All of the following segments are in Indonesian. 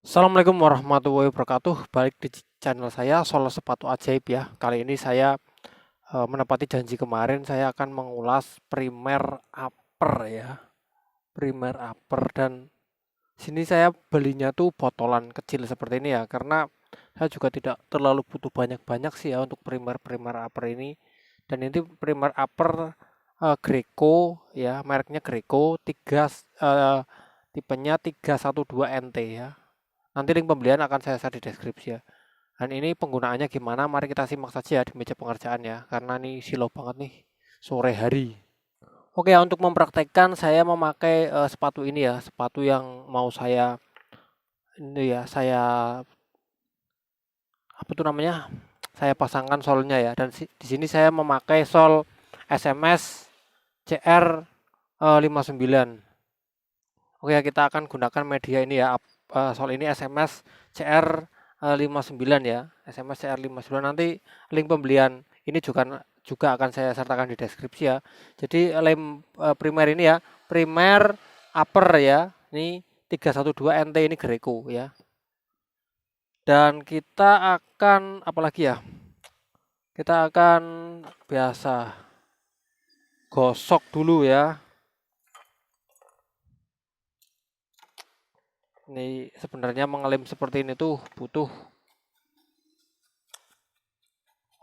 Assalamualaikum warahmatullahi wabarakatuh. Balik di channel saya Solo Sepatu Ajaib ya. Kali ini saya menepati janji kemarin, saya akan mengulas primer upper ya. Primer upper, dan sini saya belinya tuh botolan kecil seperti ini ya, karena saya juga tidak terlalu butuh banyak-banyak sih ya untuk primer upper ini. Dan ini primer upper Greco ya, mereknya Greco, tipenya 312 NT ya. Nanti link pembelian akan saya share di deskripsi ya. Dan ini penggunaannya gimana? Mari kita simak saja di meja pengerjaan ya. Karena ini silau banget nih, sore hari. Oke ya, untuk mempraktekkan saya memakai sepatu ini ya. Sepatu yang mau saya ini ya, saya apa tuh namanya? Saya pasangkan solnya ya. Dan di sini saya memakai sol SMS CR 59. Oke ya, kita akan gunakan media ini ya. Sol ini SMS CR 59 ya. SMS CR 59, nanti link pembelian ini juga akan saya sertakan di deskripsi ya. Jadi lem primer ini ya, primer upper ya. Ini 312 NT, ini Greco ya. Dan kita akan apalagi ya? Kita akan biasa gosok dulu ya. Ini sebenarnya mengelem seperti ini tuh butuh.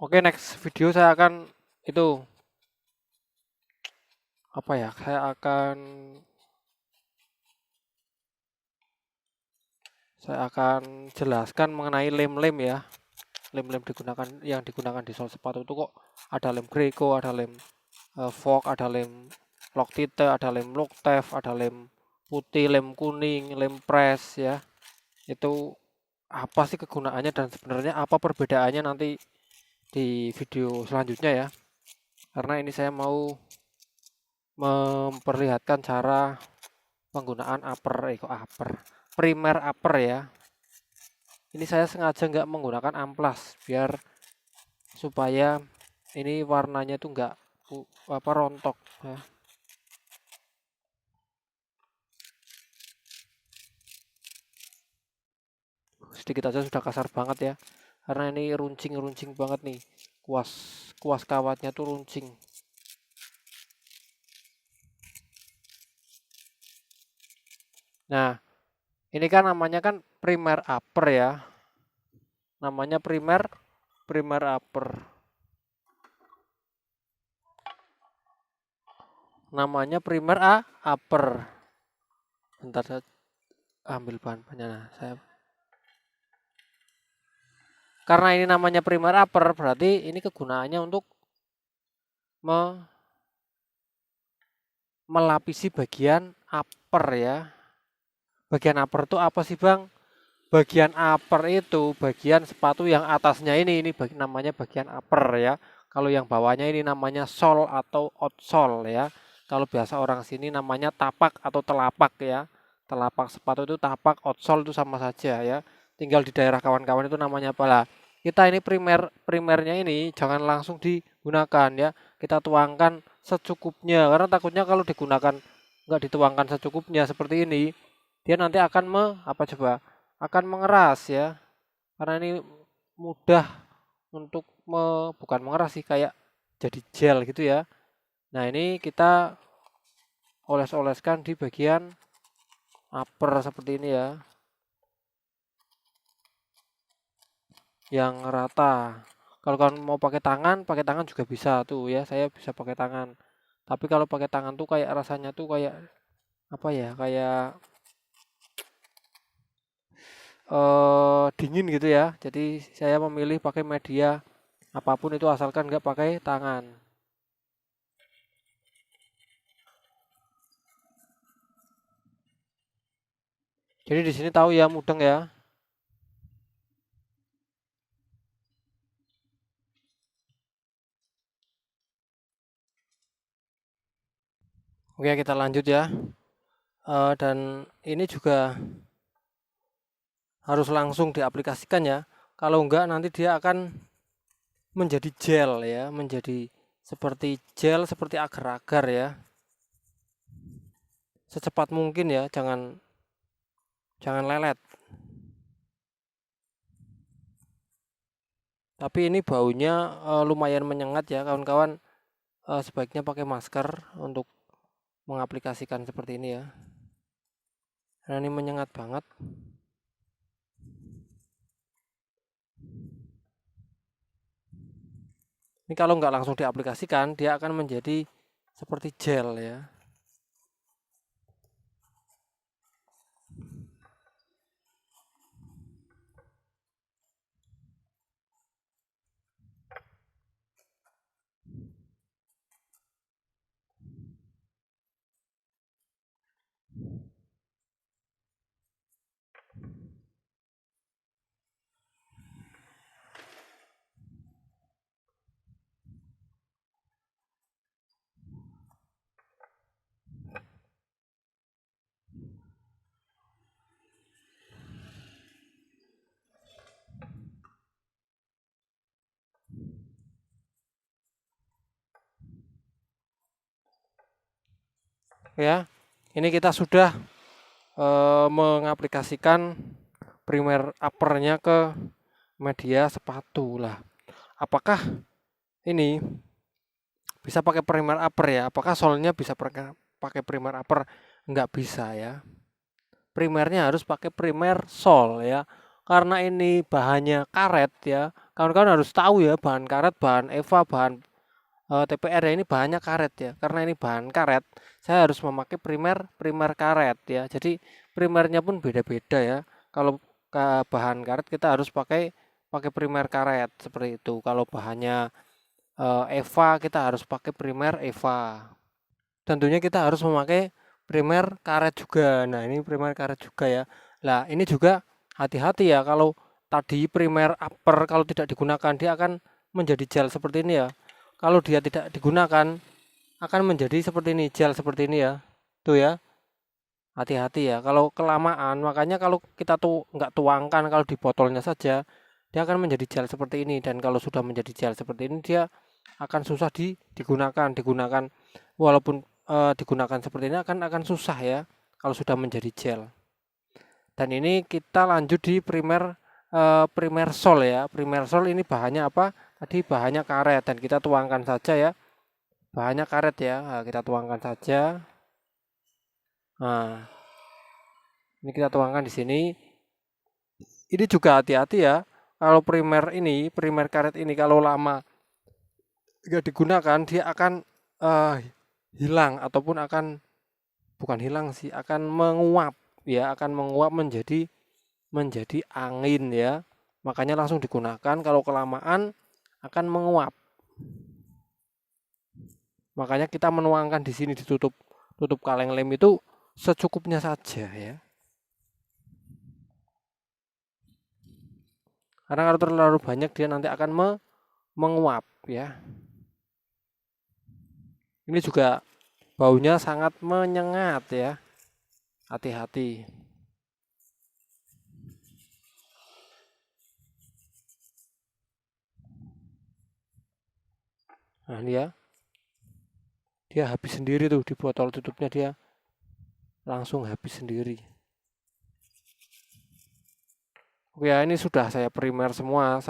Oke, next video saya akan itu apa ya? Saya akan jelaskan mengenai lem-lem ya. Lem-lem yang digunakan di sol sepatu itu kok ada lem Greco, ada lem Vogue, ada lem Loctite, ada lem Loctef, ada lem putih, lem kuning, lem press ya. Itu apa sih kegunaannya dan sebenarnya apa perbedaannya, nanti di video selanjutnya ya. Karena ini saya mau memperlihatkan cara penggunaan primer upper ya. Ini saya sengaja nggak menggunakan amplas biar supaya ini warnanya tuh nggak rontok ya. Sedikit aja sudah kasar banget ya, karena ini runcing banget nih, kuas kuas kawatnya tuh runcing. Nah, ini kan namanya kan primer upper ya, namanya primer upper, namanya primer upper. Bentar, saya ambil bahan-bahannya. Nah, karena ini namanya primer upper, berarti ini kegunaannya untuk melapisi bagian upper ya. Bagian upper itu apa sih Bang? Bagian upper itu bagian sepatu yang atasnya ini namanya bagian upper ya. Kalau yang bawahnya ini namanya sole atau outsole ya. Kalau biasa orang sini namanya tapak atau telapak ya. Telapak sepatu itu tapak, outsole itu sama saja ya. Tinggal di daerah kawan-kawan itu namanya apa lah. Kita ini primernya ini jangan langsung digunakan ya. Kita tuangkan secukupnya, karena takutnya kalau digunakan nggak dituangkan secukupnya seperti ini, dia nanti akan akan mengeras ya, karena ini mudah untuk bukan mengeras sih, kayak jadi gel gitu ya. Nah, ini kita oles-oleskan di bagian upper seperti ini ya, yang rata. Kalau kalian mau pakai tangan juga bisa tuh ya, saya bisa pakai tangan. Tapi kalau pakai tangan tuh kayak rasanya tuh kayak apa ya, kayak dingin gitu ya. Jadi saya memilih pakai media apapun itu asalkan nggak pakai tangan. Jadi di sini tahu ya, mudeng ya. Oke, kita lanjut ya. Dan ini juga harus langsung diaplikasikan ya. Kalau enggak nanti dia akan menjadi gel ya, menjadi seperti gel, seperti agar-agar ya. Secepat mungkin ya, jangan lelet. Tapi ini baunya lumayan menyengat ya kawan-kawan. Sebaiknya pakai masker untuk mengaplikasikan seperti ini ya. Karena ini menyengat banget. Ini kalau nggak langsung diaplikasikan, dia akan menjadi seperti gel ya. Ya, ini kita sudah mengaplikasikan primer uppernya ke media sepatu lah. Apakah ini bisa pakai primer upper ya? Apakah solnya bisa pakai primer upper? Nggak bisa ya. Primernya harus pakai primer sol ya. Karena ini bahannya karet ya. Kawan-kawan harus tahu ya, bahan karet, bahan EVA, bahan TPR ya, ini bahannya karet ya. Karena ini bahan karet, saya harus memakai primer karet ya. Jadi primernya pun beda-beda ya. Kalau bahan karet kita harus pakai primer karet seperti itu. Kalau bahannya EVA kita harus pakai primer EVA. Tentunya kita harus memakai primer karet juga. Nah, ini primer karet juga ya. Nah, ini juga hati-hati ya, kalau tadi primer upper kalau tidak digunakan dia akan menjadi gel seperti ini ya. Kalau dia tidak digunakan akan menjadi seperti ini, gel seperti ini ya. Tuh ya. Hati-hati ya, kalau kelamaan, makanya kalau kita tuh nggak tuangkan, kalau di botolnya saja, dia akan menjadi gel seperti ini. Dan kalau sudah menjadi gel seperti ini, dia akan susah digunakan. Walaupun digunakan seperti ini akan susah ya, kalau sudah menjadi gel. Dan ini kita lanjut di primer sol ya. Primer sol ini bahannya apa? Tadi bahannya karet dan kita tuangkan saja ya. Bahannya karet ya. Nah, kita tuangkan saja. Nah, ini kita tuangkan di sini. Ini juga hati-hati ya. Kalau primer karet ini kalau lama nggak digunakan, dia akan hilang ataupun bukan hilang sih, akan menguap ya, akan menguap menjadi angin ya. Makanya langsung digunakan, kalau kelamaan akan menguap. Makanya kita menuangkan di sini, tutup kaleng lem itu secukupnya saja ya. Karena kalau terlalu banyak dia nanti akan menguap ya. Ini juga baunya sangat menyengat ya. Hati-hati. Nah, ini ya. Dia habis sendiri tuh di botol tutupnya, dia langsung habis sendiri. Oke ya, ini sudah saya primer semua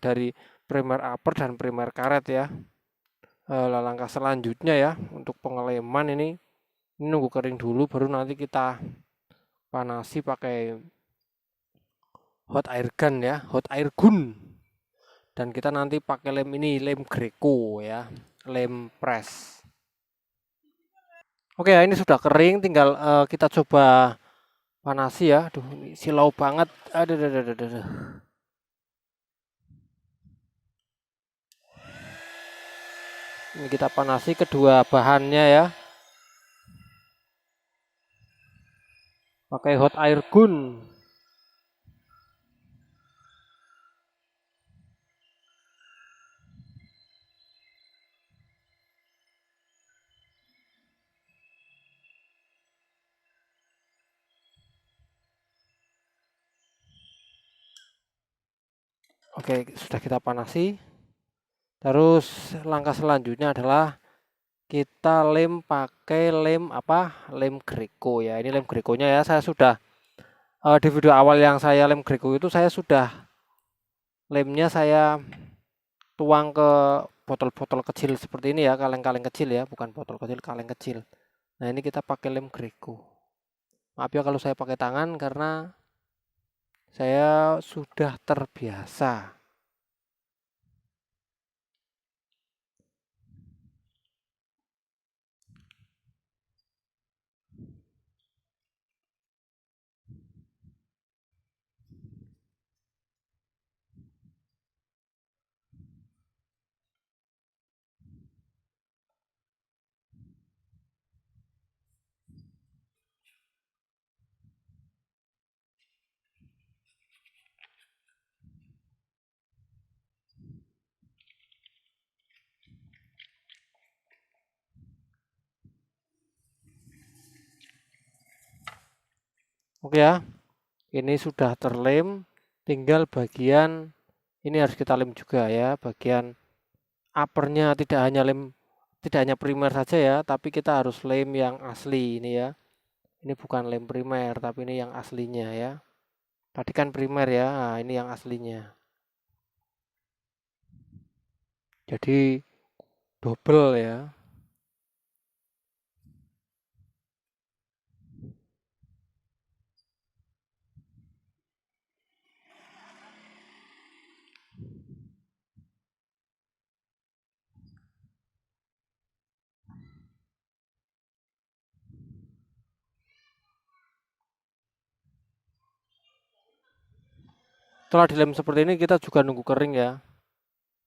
dari primer upper dan primer karet ya. Langkah selanjutnya ya untuk pengeleman ini nunggu kering dulu, baru nanti kita panasi pakai hot air gun ya, hot air gun. Dan kita nanti pakai lem ini, lem Greco ya, lem press. Oke ya, ini sudah kering, tinggal kita coba panasi ya. Aduh, ini silau banget. Aduh. Ini kita panasi kedua bahannya ya. Pakai hot air gun. Oke, sudah kita panasi. Terus langkah selanjutnya adalah kita lem pakai lem apa? Lem Greco ya. Ini lem Greconya ya. Saya sudah di video awal yang saya lem Greco itu saya sudah Lemnya saya tuang ke botol-botol kecil seperti ini ya, kaleng-kaleng kecil ya, bukan botol kecil, kaleng kecil. Nah, ini kita pakai lem Greco. Maaf ya kalau saya pakai tangan karena saya sudah terbiasa. Oke ya, ini sudah terlem, tinggal bagian ini harus kita lem juga ya, bagian uppernya tidak hanya primer saja ya, tapi kita harus lem yang asli ini ya. Ini bukan lem primer, tapi ini yang aslinya ya. Tadi kan primer ya, nah, ini yang aslinya. Jadi double ya. Setelah dilem seperti ini kita juga nunggu kering ya.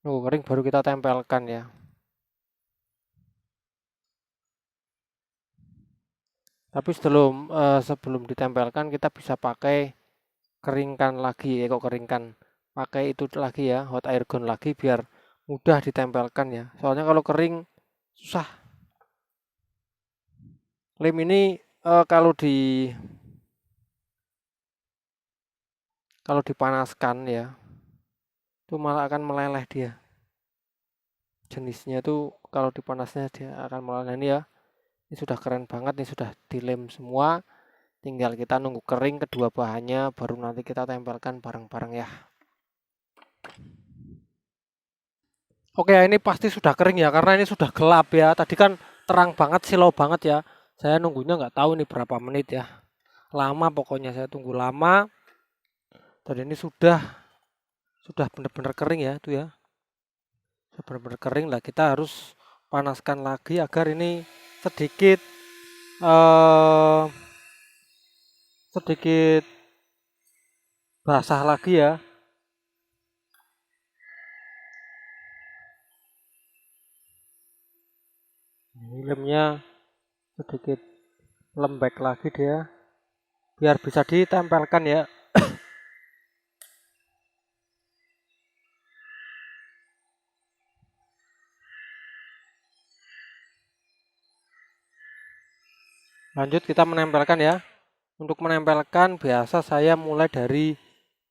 Nunggu kering baru kita tempelkan ya. Tapi sebelum ditempelkan kita bisa pakai keringkan lagi ya, kok keringkan. Pakai itu lagi ya, hot air gun lagi biar mudah ditempelkan ya. Soalnya kalau kering susah. Lem ini kalau dipanaskan ya, itu malah akan meleleh dia. Jenisnya tuh kalau dipanasnya dia akan meleleh. Nah, ini ya. Ini sudah keren banget, ini sudah dilem semua. Tinggal kita nunggu kering kedua bahannya, baru nanti kita tempelkan bareng-bareng ya. Oke, ini pasti sudah kering ya, karena ini sudah gelap ya. Tadi kan terang banget, silau banget ya. Saya nunggunya nggak tahu nih berapa menit ya. Lama pokoknya saya tunggu lama. Dan ini sudah benar-benar kering ya, itu ya. Sudah benar-benar kering lah. Kita harus panaskan lagi agar ini sedikit eh sedikit basah lagi ya. Ini lemnya sedikit lembek lagi dia biar bisa ditempelkan ya. Lanjut kita menempelkan ya. Untuk menempelkan biasa saya mulai dari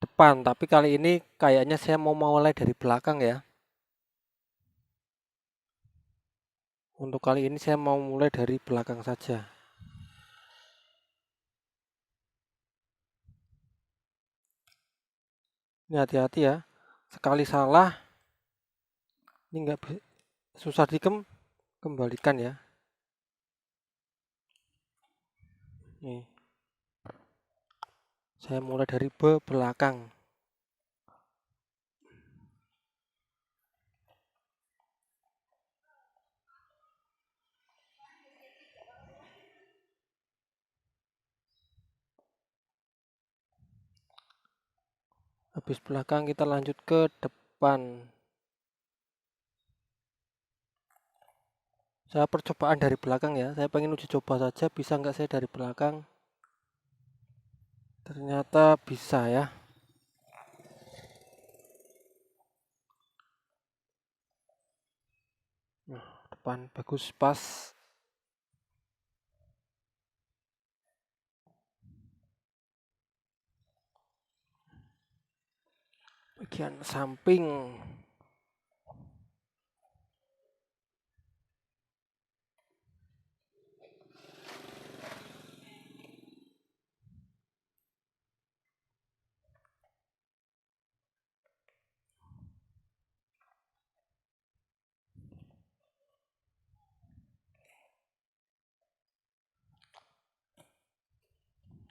depan, tapi kali ini kayaknya saya mau mulai dari belakang ya. Untuk kali ini saya mau mulai dari belakang saja. Ini hati-hati ya. Sekali salah ini nggak susah dikembalikan ya. Nih. Saya mulai dari belakang. Habis belakang kita lanjut ke depan. Saya percobaan dari belakang ya. Saya pengen uji coba saja bisa nggak saya dari belakang. Ternyata bisa ya. Nah, depan bagus pas. Bagian samping.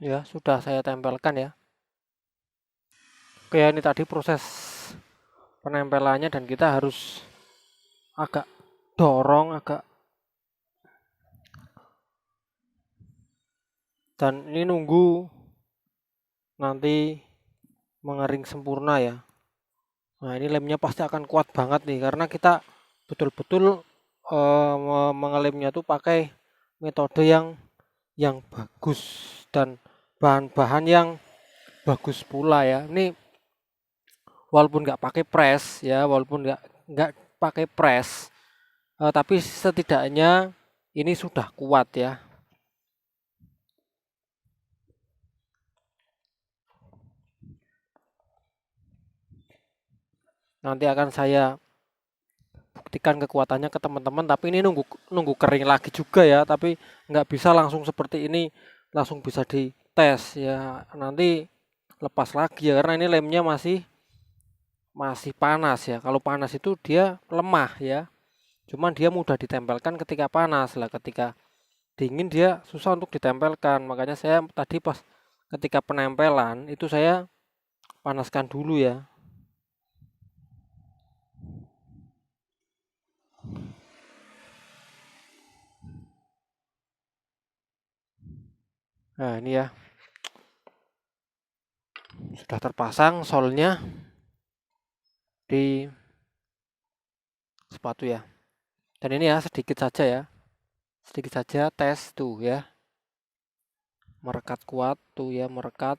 Ya, sudah saya tempelkan ya. Oke, ini tadi proses penempelannya dan kita harus agak dorong dan ini nunggu nanti mengering sempurna ya. Nah, ini lemnya pasti akan kuat banget nih karena kita betul-betul mengelemnya tuh pakai metode yang bagus dan bahan-bahan yang bagus pula ya. Ini walaupun nggak pakai press ya, walaupun nggak pakai press, tapi setidaknya ini sudah kuat ya. Nanti akan saya buktikan kekuatannya ke teman-teman, tapi ini nunggu kering lagi juga ya, tapi nggak bisa langsung seperti ini langsung bisa dites ya, nanti lepas lagi ya karena ini lemnya masih panas ya. Kalau panas itu dia lemah ya, cuman dia mudah ditempelkan ketika panas lah, ketika dingin dia susah untuk ditempelkan. Makanya saya tadi pas ketika penempelan itu saya panaskan dulu ya. Nah ini ya, sudah terpasang solnya di sepatu ya. Dan ini ya sedikit saja ya, sedikit saja tes tuh ya, merekat kuat tuh ya, merekat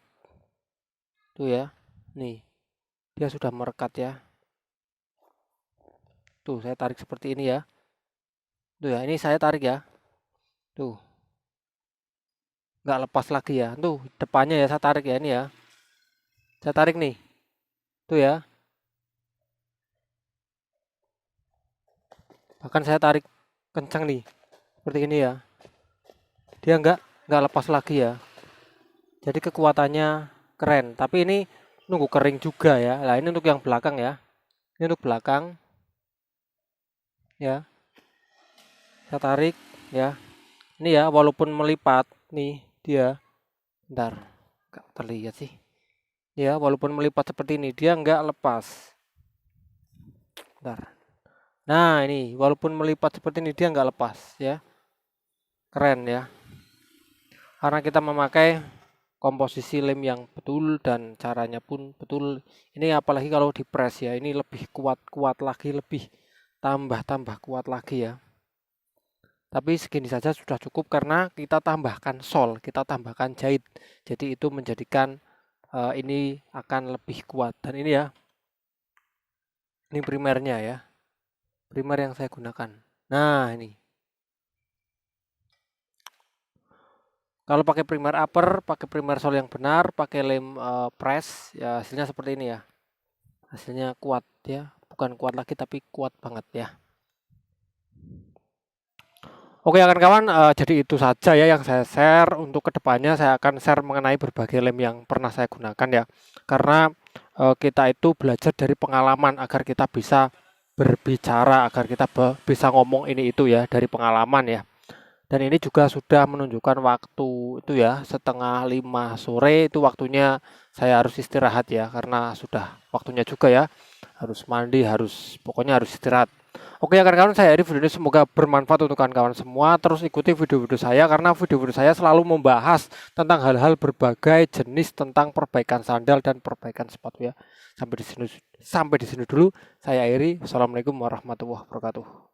tuh ya. Nih dia sudah merekat ya. Tuh saya tarik seperti ini ya. Tuh ya, ini saya tarik ya. Tuh nggak lepas lagi ya. Tuh depannya ya saya tarik ya, ini ya. Saya tarik nih. Tuh ya. Bahkan saya tarik kencang nih. Seperti ini ya. Dia nggak lepas lagi ya. Jadi kekuatannya keren. Tapi ini nunggu kering juga ya. Nah ini untuk yang belakang ya. Ini untuk belakang. Ya. Saya tarik ya. Ini ya walaupun melipat nih dia. Bentar. Nggak terlihat sih. Ya walaupun melipat seperti ini dia nggak lepas. Bentar. Nah ini walaupun melipat seperti ini dia nggak lepas ya. Keren ya. Karena kita memakai komposisi lem yang betul dan caranya pun betul. Ini apalagi kalau di press ya, ini lebih kuat lagi, lebih tambah kuat lagi ya. Tapi segini saja sudah cukup karena kita tambahkan sol, kita tambahkan jahit. Jadi itu menjadikan ini akan lebih kuat. Dan ini ya, ini primernya ya, primer yang saya gunakan. Nah ini. Kalau pakai primer upper, pakai primer sol yang benar, pakai lem press, ya hasilnya seperti ini ya. Hasilnya kuat ya, bukan kuat lagi tapi kuat banget ya. Oke kawan-kawan, jadi itu saja ya yang saya share. Untuk kedepannya saya akan share mengenai berbagai lem yang pernah saya gunakan ya. Karena kita itu belajar dari pengalaman agar kita bisa berbicara, agar kita bisa ngomong ini itu ya dari pengalaman ya. Dan ini juga sudah menunjukkan waktu itu ya, 4:30 sore itu waktunya saya harus istirahat ya, karena sudah waktunya juga ya, harus mandi, pokoknya harus istirahat. Oke ya kawan-kawan, saya Eri, video ini semoga bermanfaat untuk kawan-kawan semua. Terus ikuti video-video saya karena video-video saya selalu membahas tentang hal-hal berbagai jenis tentang perbaikan sandal dan perbaikan sepatu ya. Sampai di sini dulu. Saya Eri. Assalamualaikum warahmatullahi wabarakatuh.